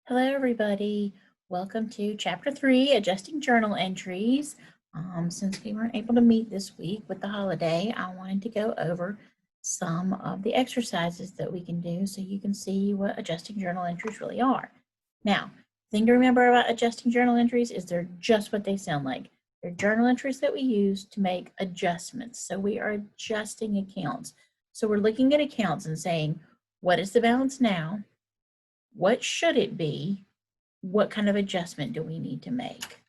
Hello, everybody. Welcome to Chapter 3, Adjusting Journal Entries. Since we weren't able to meet this week with the holiday, I wanted to go over some of the exercises that we can do so you can see what adjusting journal entries really are. Now, the thing to remember about adjusting journal entries is they're just what they sound like. They're journal entries that we use to make adjustments. So we are adjusting accounts. So we're looking at accounts and saying, what is the balance now? What should it be? What kind of adjustment do we need to make?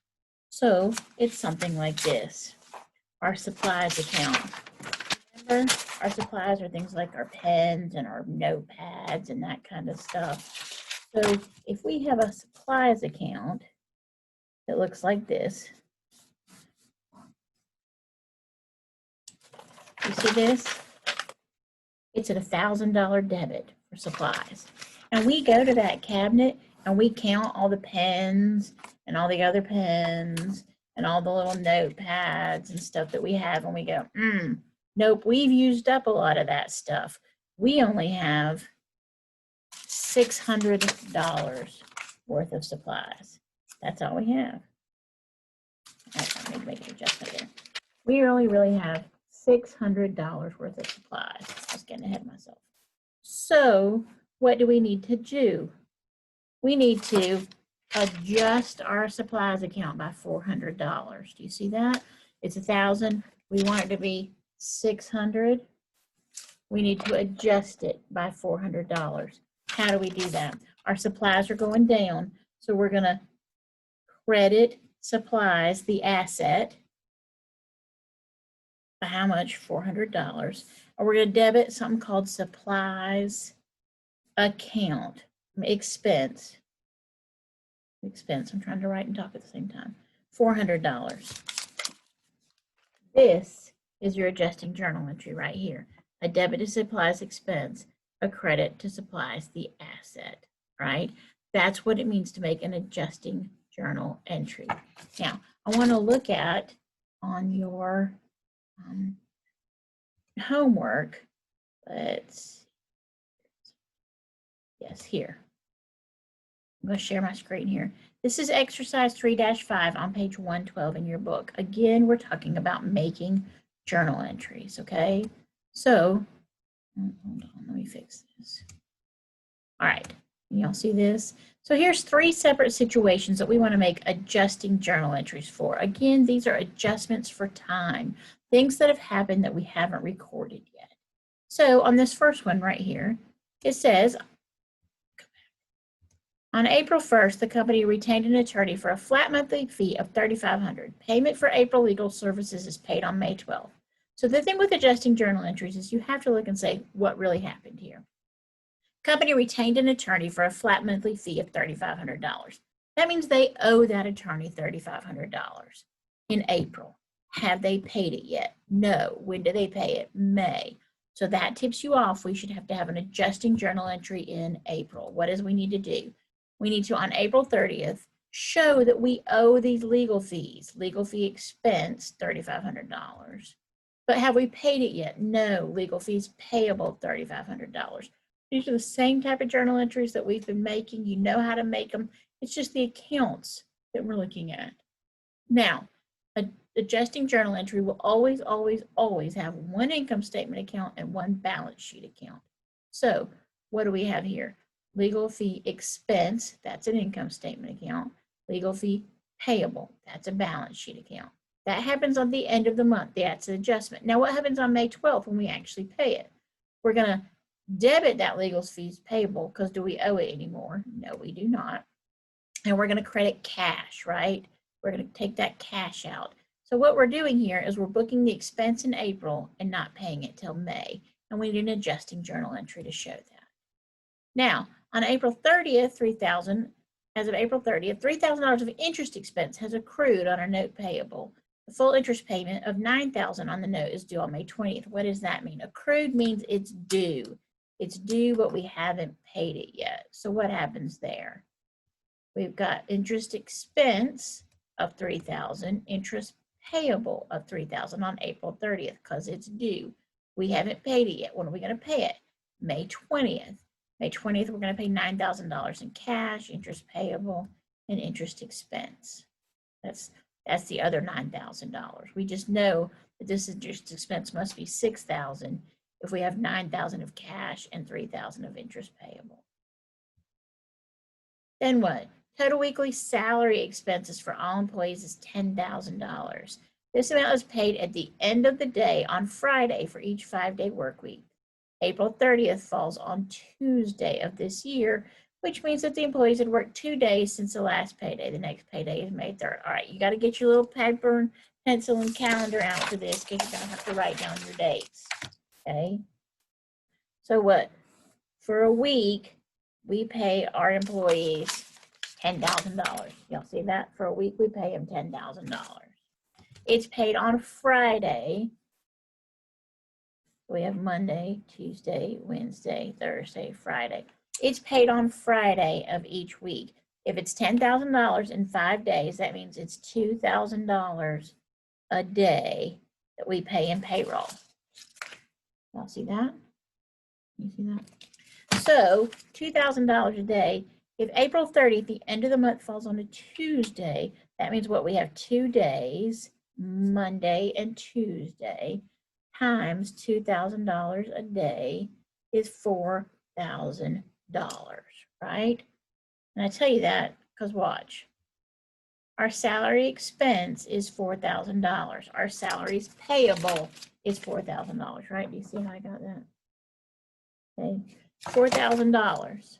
So it's something like this. Our supplies account. Remember, our supplies are things like our pens and our notepads and that kind of stuff. So if we have a supplies account that looks like this, you see this? It's at $1,000 debit for supplies. And we go to that cabinet and we count all the pens and all the other pens and all the little notepads and stuff that we have, and we go, nope, we've used up a lot of that stuff. We only have $600 worth of supplies. That's all we have. I need to make an adjustment there. We only really have $600 worth of supplies. I was getting ahead of myself. So what do we need to do? We need to adjust our supplies account by $400. Do you see that? It's 1,000. We want it to be 600. We need to adjust it by $400. How do we do that? Our supplies are going down, so we're going to credit supplies, the asset, by how much? $400. And we're going to debit something called supplies account, expense. I'm trying to write and talk at the same time. $400. This is your adjusting journal entry right here. A debit to supplies expense, a credit to supplies the asset, right? That's what it means to make an adjusting journal entry. Now, I want to look at on your homework, yes, here. I'm going to share my screen here. This is exercise 3-5 on page 112 in your book. Again, we're talking about making journal entries, okay? So, hold on, let me fix this. All right, can y'all see this? So here's 3 separate situations that we want to make adjusting journal entries for. Again, these are adjustments for time, things that have happened that we haven't recorded yet. So on this first one right here, it says, on April 1st, the company retained an attorney for a flat monthly fee of $3,500. Payment for April legal services is paid on May 12th. So the thing with adjusting journal entries is you have to look and say what really happened here. Company retained an attorney for a flat monthly fee of $3,500. That means they owe that attorney $3,500 in April. Have they paid it yet? No. When do they pay it? May. So that tips you off. We should have to have an adjusting journal entry in April. What does we need to do? We need to, on April 30th, show that we owe these legal fees. Legal fee expense, $3,500. But have we paid it yet? No. Legal fees payable, $3,500. These are the same type of journal entries that we've been making. You know how to make them. It's just the accounts that we're looking at. Now, adjusting journal entry will always, always, always have one income statement account and one balance sheet account. So what do we have here? Legal fee expense, that's an income statement account. Legal fee payable, that's a balance sheet account. That happens on the end of the month. That's an adjustment. Now, what happens on May 12th when we actually pay it? We're going to debit that legal fees payable because do we owe it anymore? No, we do not. And we're going to credit cash, right? We're going to take that cash out. So what we're doing here is we're booking the expense in April and not paying it till May. And we need an adjusting journal entry to show that. Now, on April 30th, as of April 30th, $3,000 of interest expense has accrued on our note payable. The full interest payment of $9,000 on the note is due on May 20th. What does that mean? Accrued means it's due. It's due, but we haven't paid it yet. So what happens there? We've got interest expense of $3,000, interest payable of $3,000 on April 30th because it's due. We haven't paid it yet. When are we going to pay it? May 20th. May 20th, we're going to pay $9,000 in cash, interest payable, and interest expense. That's the other $9,000. We just know that this interest expense must be $6,000 if we have $9,000 of cash and $3,000 of interest payable. Then what? Total weekly salary expenses for all employees is $10,000. This amount is paid at the end of the day on Friday for each 5-day work week. April 30th falls on Tuesday of this year, which means that the employees had worked 2 days since the last payday. The next payday is May 3rd. All right, you got to get your little paper and pencil and calendar out for this because you're going to have to write down your dates. Okay? So what? For a week, we pay our employees $10,000. Y'all see that? For a week, we pay them $10,000. It's paid on Friday. We have Monday, Tuesday, Wednesday, Thursday, Friday. It's paid on Friday of each week. If it's $10,000 in 5 days, that means it's $2,000 a day that we pay in payroll. Y'all see that? You see that? So $2,000 a day. If April 30th, the end of the month, falls on a Tuesday, that means what? We have 2 days, Monday and Tuesday, times $2,000 a day is $4,000, right? And I tell you that because watch. Our salary expense is $4,000. Our salaries payable is $4,000, right? Do you see how I got that? Okay, $4,000.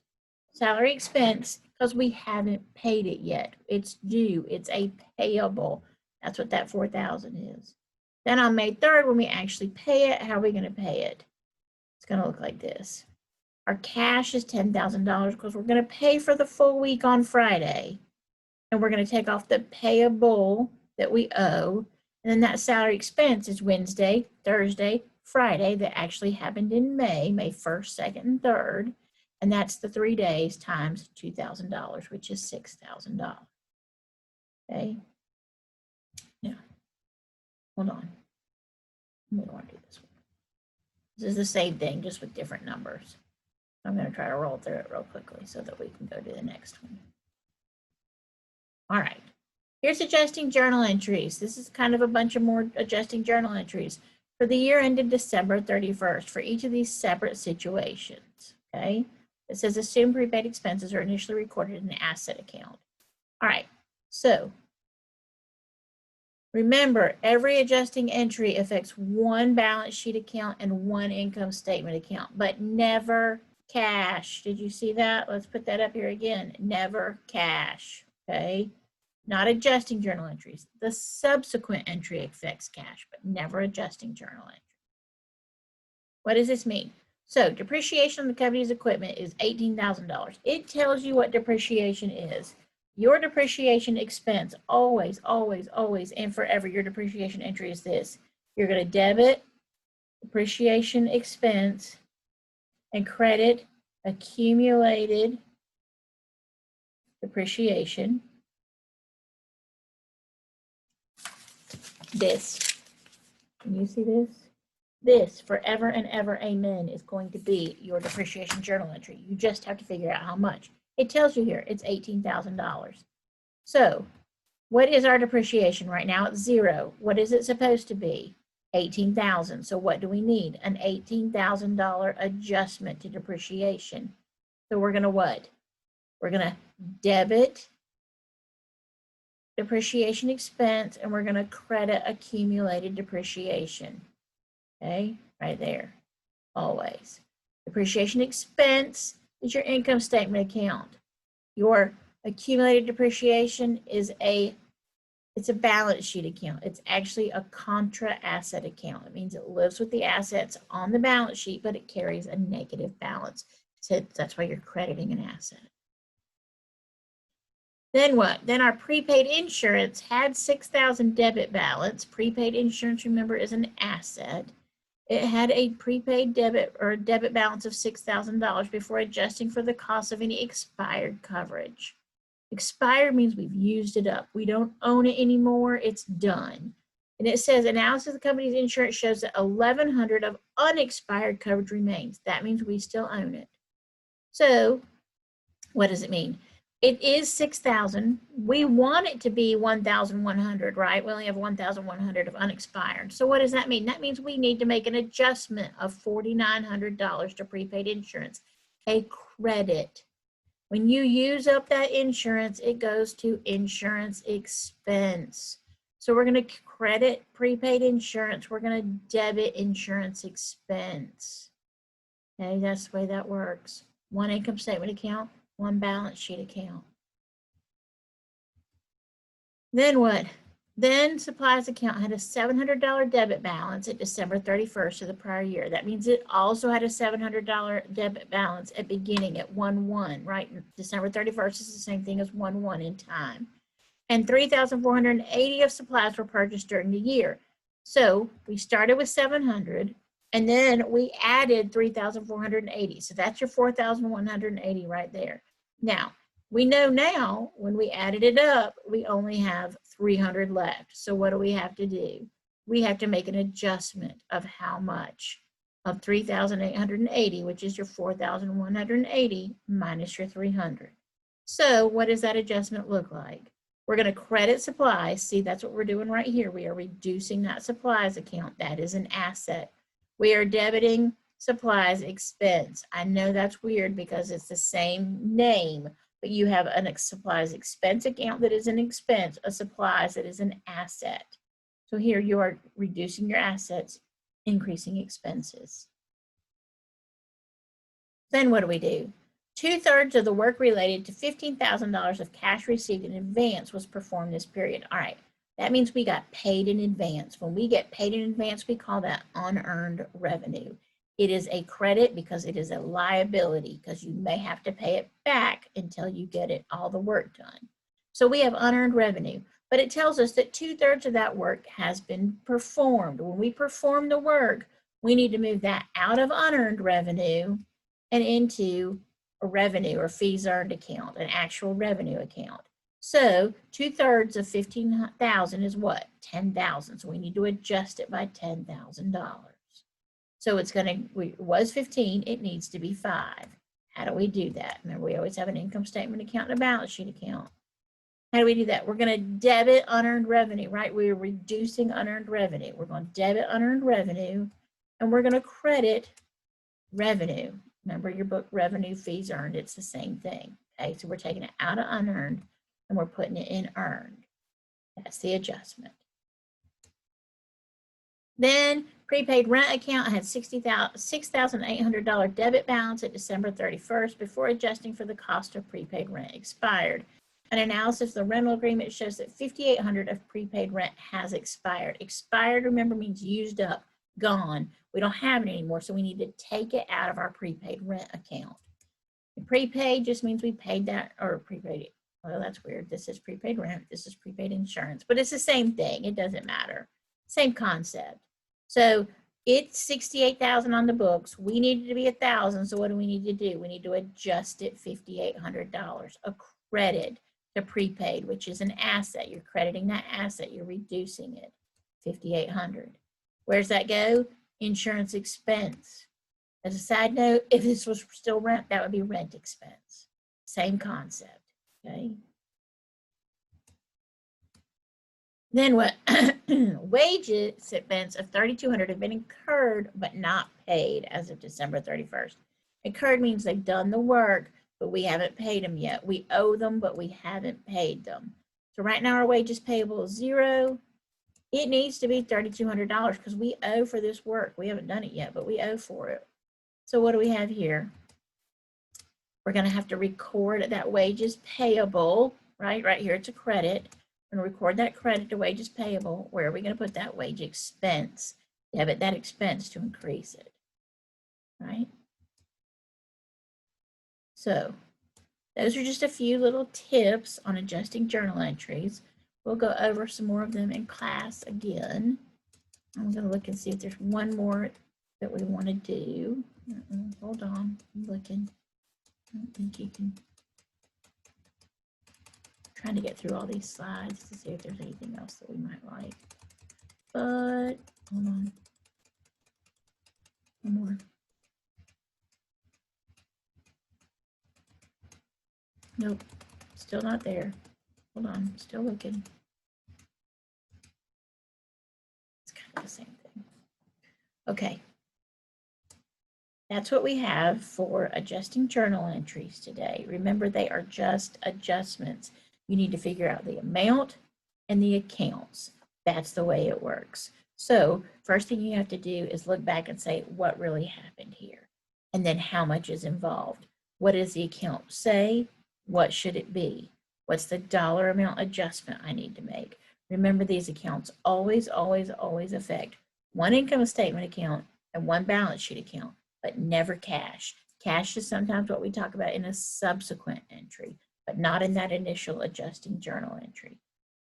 Salary expense, because we haven't paid it yet. It's due. It's a payable. That's what that $4,000 is. Then on May 3rd, when we actually pay it, how are we going to pay it? It's going to look like this. Our cash is $10,000 because we're going to pay for the full week on Friday. And we're going to take off the payable that we owe. And then that salary expense is Wednesday, Thursday, Friday that actually happened in May 1st, 2nd, and 3rd. And that's the 3 days times $2,000, which is $6,000. Okay. Yeah. Hold on. We don't want to do this one. This is the same thing, just with different numbers. I'm going to try to roll through it real quickly so that we can go to the next one. All right. Here's adjusting journal entries. This is kind of a bunch of more adjusting journal entries for the year ended December 31st for each of these separate situations. Okay. It says assume prepaid expenses are initially recorded in the asset account. All right. So remember, every adjusting entry affects one balance sheet account and one income statement account, but never cash. Did you see that? Let's put that up here again. Never cash. Okay. Not adjusting journal entries. The subsequent entry affects cash, but never adjusting journal entry. What does this mean? So depreciation on the company's equipment is $18,000. It tells you what depreciation is. Your depreciation expense, always, always, always, and forever, your depreciation entry is this. You're going to debit depreciation expense and credit accumulated depreciation. This, can you see this? This, forever and ever, amen, is going to be your depreciation journal entry. You just have to figure out how much. It tells you here, it's $18,000. So, what is our depreciation right now? It's 0. What is it supposed to be? 18,000. So what do we need? An $18,000 adjustment to depreciation. So we're going to what? We're going to debit depreciation expense, and we're going to credit accumulated depreciation. Okay, right there, always. Depreciation expense is your income statement account. Your accumulated depreciation is it's a balance sheet account. It's actually a contra asset account. It means it lives with the assets on the balance sheet, but it carries a negative balance. So that's why you're crediting an asset. Then what? Then our prepaid insurance had $6,000 debit balance. Prepaid insurance, remember, is an asset. It had a prepaid debit or debit balance of $6,000 before adjusting for the cost of any expired coverage. Expired means we've used it up. We don't own it anymore. It's done. And it says analysis of the company's insurance shows that $1,100 of unexpired coverage remains. That means we still own it. So what does it mean? It is 6,000. We want it to be 1,100, right? We only have 1,100 of unexpired. So what does that mean? That means we need to make an adjustment of $4,900 to prepaid insurance, a credit. When you use up that insurance, it goes to insurance expense. So we're going to credit prepaid insurance. We're going to debit insurance expense. Okay, that's the way that works. One income statement account, one balance sheet account. Then what? Then supplies account had a $700 debit balance at December 31st of the prior year. That means it also had a $700 debit balance at beginning at 1/1, right? December 31st is the same thing as 1/1 in time. And 3,480 of supplies were purchased during the year. So we started with 700 and then we added 3,480. So that's your 4,180 right there. Now, we know now when we added it up, we only have 300 left. So what do we have to do? We have to make an adjustment of how much of 3,880, which is your 4,180 minus your 300. So what does that adjustment look like? We're going to credit supplies. See, that's what we're doing right here. We are reducing that supplies account. That is an asset. We are debiting supplies expense. I know that's weird because it's the same name, but you have a supplies expense account that is an expense, a supplies that is an asset. So here you are reducing your assets, increasing expenses. Then what do we do? 2/3 of the work related to $15,000 of cash received in advance was performed this period. All right, that means we got paid in advance. When we get paid in advance, we call that unearned revenue. It is a credit because it is a liability because you may have to pay it back until you get it all the work done. So we have unearned revenue, but it tells us that 2/3 of that work has been performed. When we perform the work, we need to move that out of unearned revenue and into a revenue or fees earned account, an actual revenue account. So 2/3 of 15,000 is what? 10,000. So we need to adjust it by $10,000. So it's going to, it was 15, it needs to be 5. How do we do that? Remember, we always have an income statement account and a balance sheet account. How do we do that? We're going to debit unearned revenue, right? We're reducing unearned revenue. We're going to debit unearned revenue, and we're going to credit revenue. Remember your book, revenue, fees earned, it's the same thing. Okay, so we're taking it out of unearned and we're putting it in earned. That's the adjustment. Then prepaid rent account had $6,800 debit balance at December 31st before adjusting for the cost of prepaid rent expired. An analysis of the rental agreement shows that $5,800 of prepaid rent has expired. Expired, remember, means used up, gone. We don't have it anymore, so we need to take it out of our prepaid rent account. And prepaid just means we paid that, or prepaid, well, that's weird. This is prepaid rent, this is prepaid insurance, but it's the same thing. It doesn't matter. Same concept. So it's 68,000 on the books. We needed to be 1,000, so what do we need to do? We need to adjust it $5,800, a credit to prepaid, which is an asset. You're crediting that asset, you're reducing it, $5,800. Where's that go? Insurance expense. As a side note, if this was still rent, that would be rent expense. Same concept, okay? Then what? Wages expense of $3,200 have been incurred but not paid as of December 31st. Incurred means they've done the work, but we haven't paid them yet. We owe them, but we haven't paid them. So right now our wages payable is 0. It needs to be $3,200 because we owe for this work. We haven't done it yet, but we owe for it. So what do we have here? We're going to have to record that wages payable, right? Right here, it's a credit. We're going to record that credit to wages payable. Where are we going to put that wage expense? Debit that expense to increase it, right? So those are just a few little tips on adjusting journal entries. We'll go over some more of them in class again. I'm going to look and see if there's one more that we want to do. Hold on, I'm looking. I don't think you can. I'm trying to get through all these slides to see if there's anything else that we might like. But hold on. One more. Nope, still not there. Hold on, still looking. It's kind of the same thing. Okay. That's what we have for adjusting journal entries today. Remember, they are just adjustments. You need to figure out the amount and the accounts. That's the way it works. So first thing you have to do is look back and say, what really happened here? And then how much is involved? What does the account say? What should it be? What's the dollar amount adjustment I need to make? Remember, these accounts always, always, always affect one income statement account and one balance sheet account, but never cash. Cash is sometimes what we talk about in a subsequent entry, but not in that initial adjusting journal entry.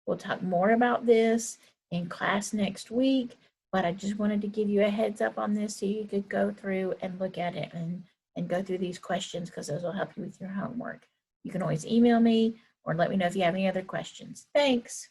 We'll talk more about this in class next week, but I just wanted to give you a heads up on this so you could go through and look at it and go through these questions, because those will help you with your homework. You can always email me or let me know if you have any other questions. Thanks.